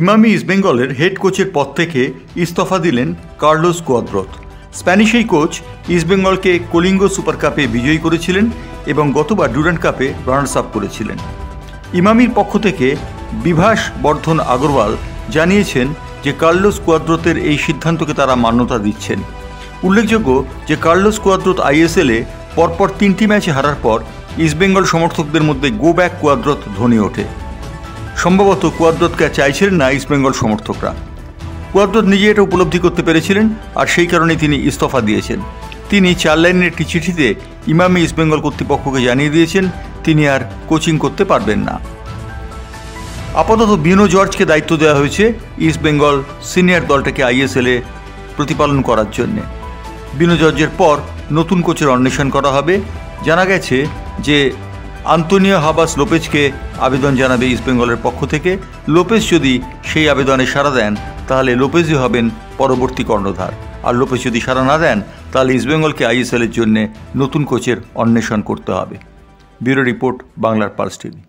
ইমামি ইস্টবেঙ্গলের হেড কোচের পদ থেকে ইস্তফা দিলেন কার্লোস কুয়াদ্রোত। স্প্যানিশ এই কোচ ইস্টবেঙ্গলকে কলিঙ্গ সুপার কাপে বিজয়ী করেছিলেন এবং গতবার ডুরান্ড কাপে রানার্স আপ করেছিলেন। ইমামির পক্ষ থেকে বিভাস বর্ধন আগরওয়াল জানিয়েছেন যে কার্লোস কুয়াদ্রোতের এই সিদ্ধান্তকে তারা মান্যতা দিচ্ছেন। উল্লেখযোগ্য যে কার্লোস কুয়াদ্রোত আইএসএলে পরপর 3টি ম্যাচে হারার পর ইস্টবেঙ্গল সমর্থকদের মধ্যে গো ব্যাক কুয়াদ্রোত ধ্বনি ওঠে। সম্ভবত কুয়াদ্রোতকে চাইছিলেন না ইস্টবেঙ্গল সমর্থকরা। কুয়াদ্রোত নিজে এটা উপলব্ধি করতে পেরেছিলেন আর সেই কারণে তিনি ইস্তফা দিয়েছেন। তিনি 4 লাইনের একটি চিঠিতে ইমামি ইস্টবেঙ্গল কর্তৃপক্ষকে জানিয়ে দিয়েছেন তিনি আর কোচিং করতে পারবেন না। আপাতত বিনো জর্জকে দায়িত্ব দেওয়া হয়েছে ইস্টবেঙ্গল সিনিয়র দলটাকে আইএসএলে প্রতিপালন করার জন্যে। বিনো জর্জের পর নতুন কোচের অন্বেষণ করা হবে। জানা গেছে যে আন্তোনিও হাবাস লোপেজকে আবেদন জানাবে ইস্টবেঙ্গলের পক্ষ থেকে। লোপেজ যদি সেই আবেদনে সাড়া দেন তাহলে লোপেজই হবেন পরবর্তী কর্ণধার, আর লোপেজ যদি সাড়া না দেন তাহলে ইস্টবেঙ্গলকে আইএসএলের জন্য নতুন কোচের অন্বেষণ করতে হবে। ব্যুরো রিপোর্ট, বাংলার পালস টিভি।